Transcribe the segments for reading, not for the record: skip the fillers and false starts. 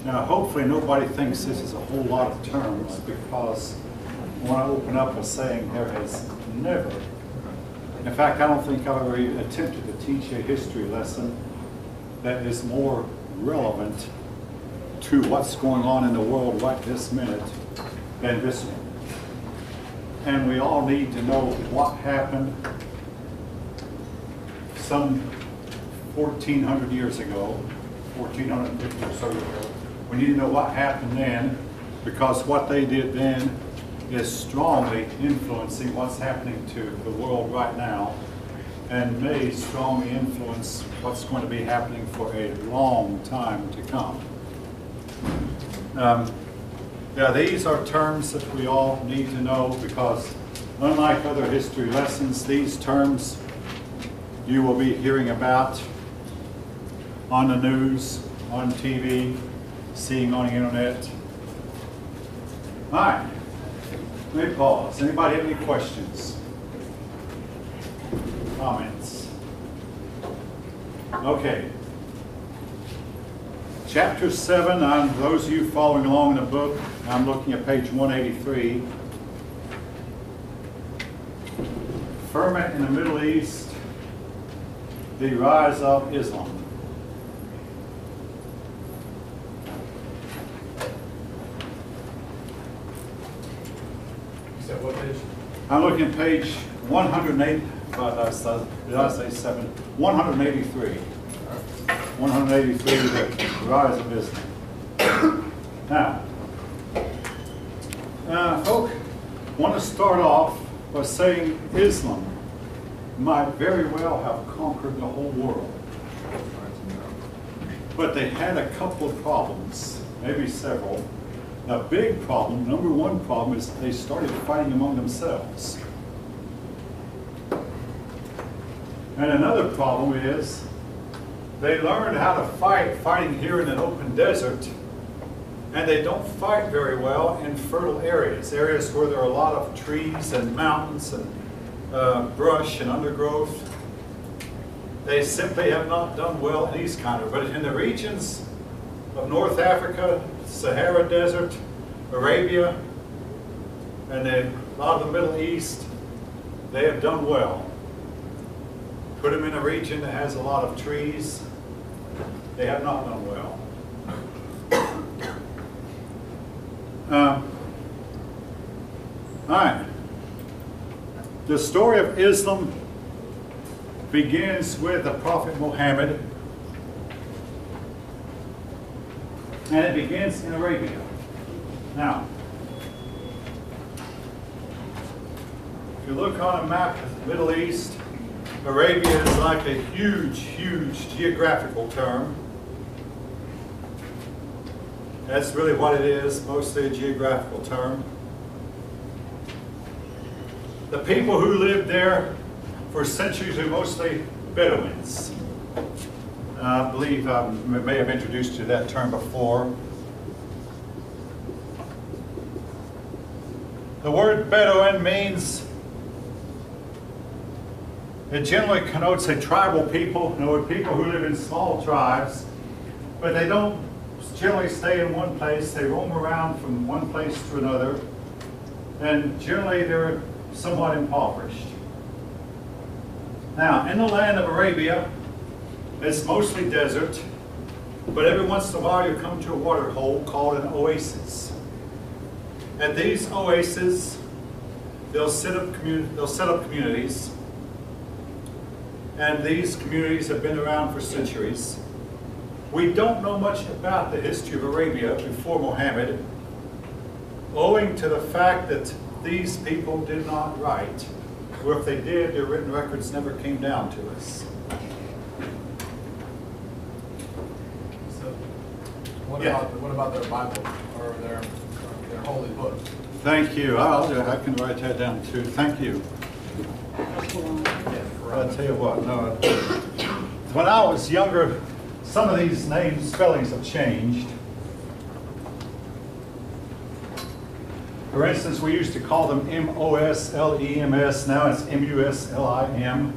Now, hopefully nobody thinks this is a whole lot of terms, because when I open up a saying, there has never, in fact, I don't think I've ever attempted to teach a history lesson that is more relevant to what's going on in the world right this minute than this one. And we all need to know what happened some 1,400 years ago, 1,450 or so ago. We need to know what happened then, because what they did then is strongly influencing what's happening to the world right now, and may strongly influence what's going to be happening for a long time to come. Yeah, these are terms that we all need to know, because unlike other history lessons, these terms you will be hearing about on the news, on TV, seeing on the internet. All right, let me pause. Anybody have any questions? Comments? Okay. Chapter 7, on those of you following along in the book, I'm looking at page 183. Ferment in the Middle East, the rise of Islam. You said what page? I'm looking at page 108, did I say 7? 183. 183, the rise of Islam. Now, folk want to start off by saying Islam might very well have conquered the whole world. But they had a couple of problems, maybe several. A big problem, number one problem, is they started fighting among themselves. And another problem is they learned how to fighting here in an open desert, and they don't fight very well in fertile areas, areas where there are a lot of trees and mountains and brush and undergrowth. They simply have not done well in these kind of, but in the regions of North Africa, Sahara Desert, Arabia, and a lot of the Middle East, they have done well. Put them in a region that has a lot of trees, they have not done well. All right. The story of Islam begins with the Prophet Muhammad, and it begins in Arabia. Now, if you look on a map of the Middle East, Arabia is like a huge, huge geographical term. That's really what it is, mostly a geographical term. The people who lived there for centuries were mostly Bedouins. I believe I may have introduced you to that term before. The word Bedouin means, it generally connotes a tribal people, people who live in small tribes, but they don't generally stay in one place. They roam around from one place to another, and generally they're somewhat impoverished. Now, in the land of Arabia, it's mostly desert, but every once in a while you come to a water hole called an oasis. At these oases, they'll set up communities, and these communities have been around for centuries. We don't know much about the history of Arabia before Muhammad, owing to the fact that these people did not write, or if they did, their written records never came down to us. So, what about their Bible or their holy book? Thank you. I can write that down too. Thank you. I'll tell you what. No, when I was younger, some of these names, spellings have changed. For instance, we used to call them M-O-S-L-E-M-S. Now it's M-U-S-L-I-M.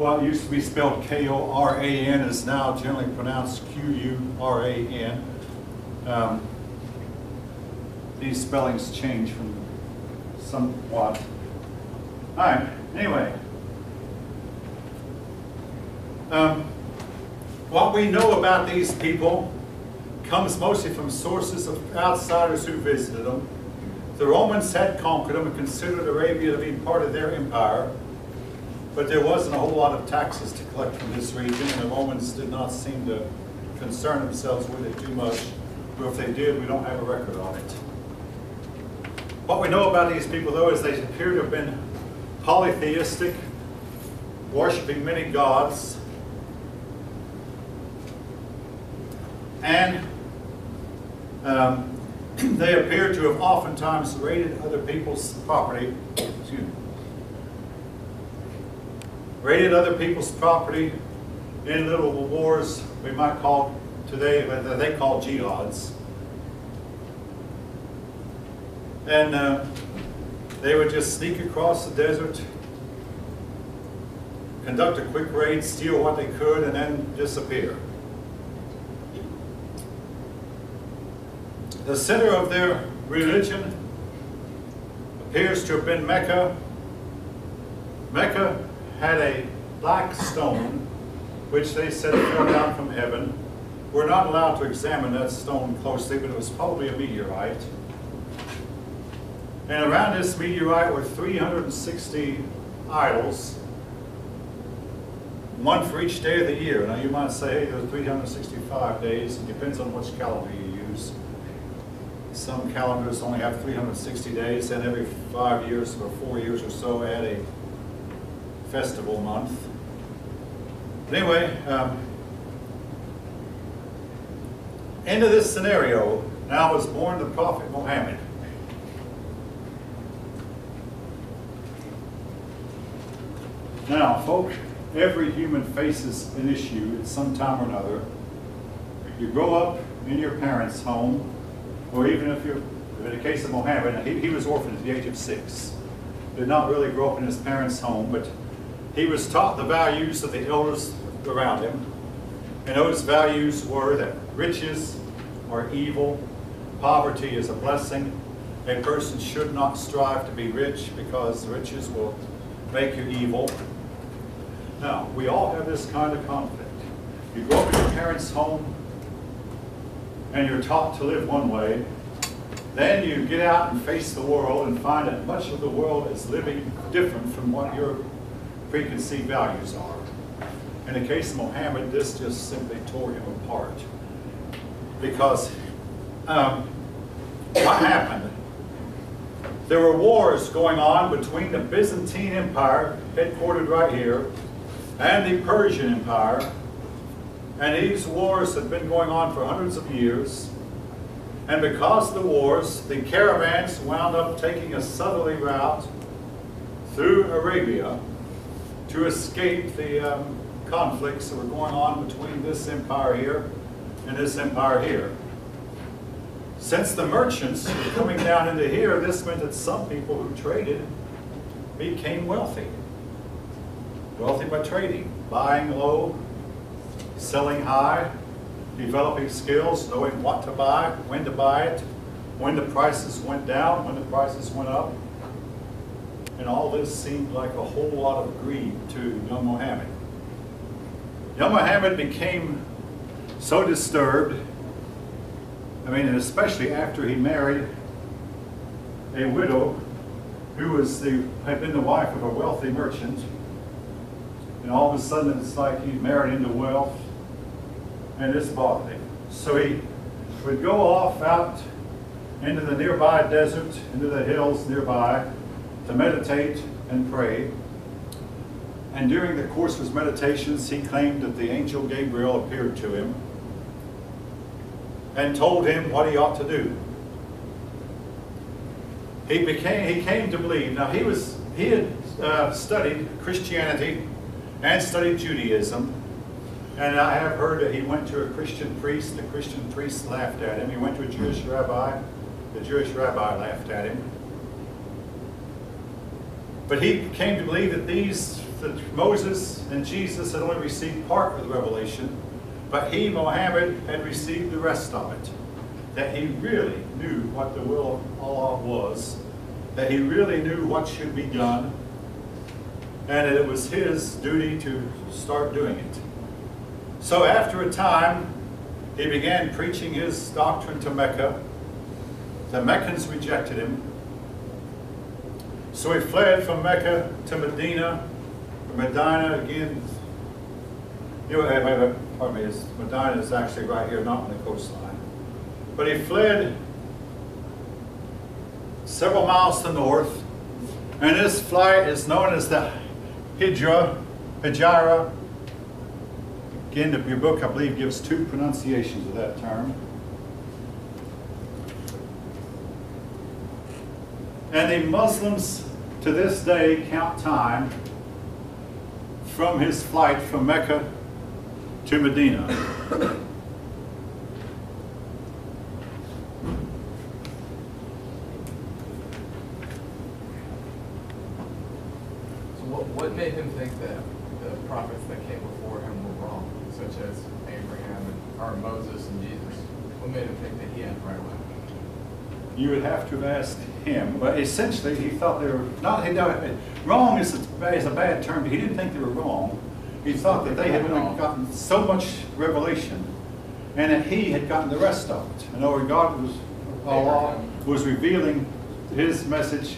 What used to be spelled K-O-R-A-N is now generally pronounced Q-U-R-A-N. These spellings change from somewhat. All right, anyway. What we know about these people comes mostly from sources of outsiders who visited them. The Romans had conquered them and considered Arabia to be part of their empire, but there wasn't a whole lot of taxes to collect from this region, and the Romans did not seem to concern themselves with it too much, or if they did, we don't have a record on it. What we know about these people, though, is they appear to have been polytheistic, worshiping many gods, and they appear to have oftentimes raided other people's property. Excuse me. Raided other people's property in little wars we might call today, that they call jihads. And they would just sneak across the desert, conduct a quick raid, steal what they could, and then disappear. The center of their religion appears to have been Mecca. Mecca had a black stone, which they said fell down from heaven. We're not allowed to examine that stone closely, but it was probably a meteorite. And around this meteorite were 360 idols, one for each day of the year. Now you might say, hey, there are 365 days. It depends on which calendar you use. Some calendars only have 360 days, and every 5 years or 4 years or so add a festival month. But anyway, into this scenario now was born the Prophet Muhammad. Now, folk, every human faces an issue at some time or another. You grow up in your parents' home, or even if you're, in the case of Muhammad, he was orphaned at the age of 6. Did not really grow up in his parents' home, but he was taught the values of the elders around him. And those values were that riches are evil, poverty is a blessing. A person should not strive to be rich because riches will make you evil. Now, we all have this kind of conflict. You grow up in your parents' home and you're taught to live one way. Then you get out and face the world and find that much of the world is living different from what your preconceived values are. In the case of Muhammad, this just simply tore him apart. Because what happened? There were wars going on between the Byzantine Empire, headquartered right here, and the Persian Empire. And these wars had been going on for hundreds of years. And because of the wars, the caravans wound up taking a southerly route through Arabia to escape the conflicts that were going on between this empire here and this empire here. Since the merchants were coming down into here, this meant that some people who traded became wealthy. Wealthy by trading, buying low, selling high, developing skills, knowing what to buy it, when the prices went down, when the prices went up. And all this seemed like a whole lot of greed to young Muhammad. Young Muhammad became so disturbed, I mean, and especially after he married a widow who had been the wife of a wealthy merchant. And all of a sudden it's like he married into wealth, and this bothered him. So he would go off out into the nearby desert, into the hills nearby, to meditate and pray. And during the course of his meditations, he claimed that the angel Gabriel appeared to him and told him what he ought to do. He came to believe. Now he had studied Christianity and studied Judaism, and I have heard that he went to a Christian priest. The Christian priest laughed at him. He went to a Jewish rabbi. The Jewish rabbi laughed at him. But he came to believe that these that Moses and Jesus had only received part of the revelation, but he, Muhammad, had received the rest of it. That he really knew what the will of Allah was, that he really knew what should be done, and that it was his duty to start doing it. So after a time, he began preaching his doctrine to Mecca. The Meccans rejected him. So he fled from Mecca to Medina. Medina again, pardon me, Medina is actually right here, not on the coastline. But he fled several miles to the north, and this flight is known as the Hijra. Again, your book, I believe, gives two pronunciations of that term. And the Muslims to this day count time from his flight from Mecca to Medina. What made him think that the prophets that came before him were wrong, such as Abraham or Moses and Jesus? What made him think that he had the right way? You would have to have asked him, but essentially he thought they were not. Wrong is a bad term. He didn't think they were wrong. He thought that they had gotten so much revelation, and that he had gotten the rest of it. In other words, Allah was revealing his message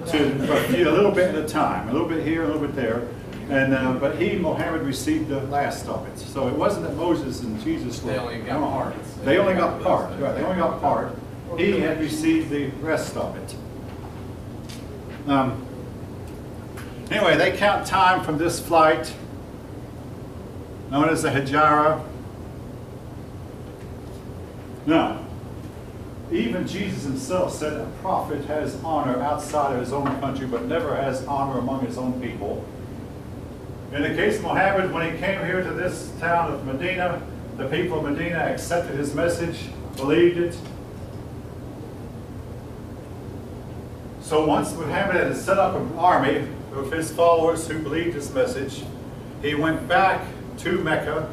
to a little bit at a time, a little bit here, a little bit there, and but he, Muhammad, received the last of it. So it wasn't that Moses and Jesus were They only got part. They only got part. Right? They only got part. He had received the rest of it. Anyway, they count time from this flight, known as the Hijra. Now, even Jesus himself said a prophet has honor outside of his own country, but never has honor among his own people. In the case of Muhammad, when he came here to this town of Medina, the people of Medina accepted his message, believed it. So once Muhammad had set up an army of his followers who believed his message, he went back to Mecca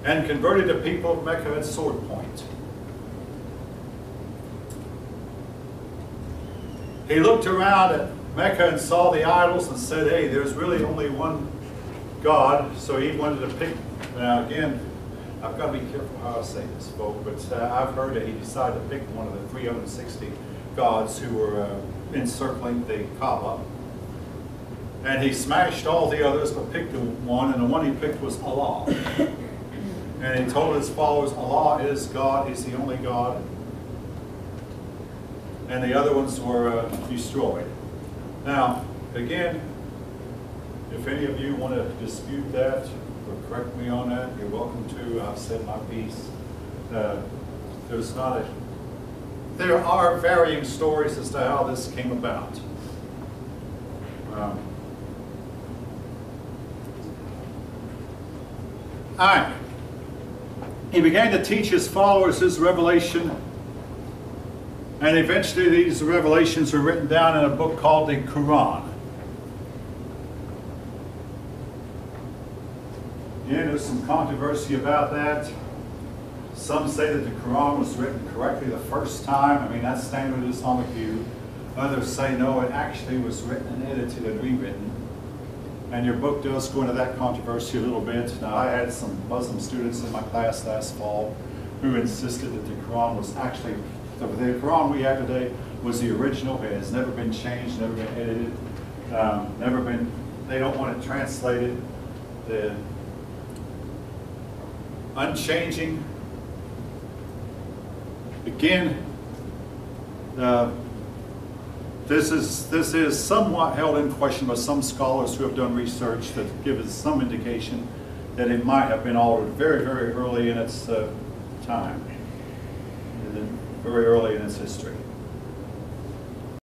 and converted the people of Mecca at sword point. He looked around at Mecca and saw the idols and said, hey, there's really only one God, so he wanted to pick. Now again, I've got to be careful how I say this, folks, but I've heard that he decided to pick one of the 360 gods who were encircling the Kaaba. And he smashed all the others but picked one, and the one he picked was Allah. And he told his followers, Allah is God, he's the only God. And the other ones were destroyed. Now, again, if any of you want to dispute that or correct me on that, you're welcome to. I've said my piece. There are varying stories as to how this came about. All right. He began to teach his followers his revelation, and eventually these revelations were written down in a book called the Quran. Again, there's some controversy about that. Some say that the Quran was written correctly the first time. I mean, that's standard Islamic view. Others say no, it actually was written and edited and rewritten. And your book does go into that controversy a little bit. Now, I had some Muslim students in my class last fall who insisted that the Quran was actually, the Quran we have today was the original. It has never been changed, never been edited, they don't want it translated. The unchanging. Again, this is somewhat held in question by some scholars who have done research that give us some indication that it might have been altered very, very early in its time, very early in its history.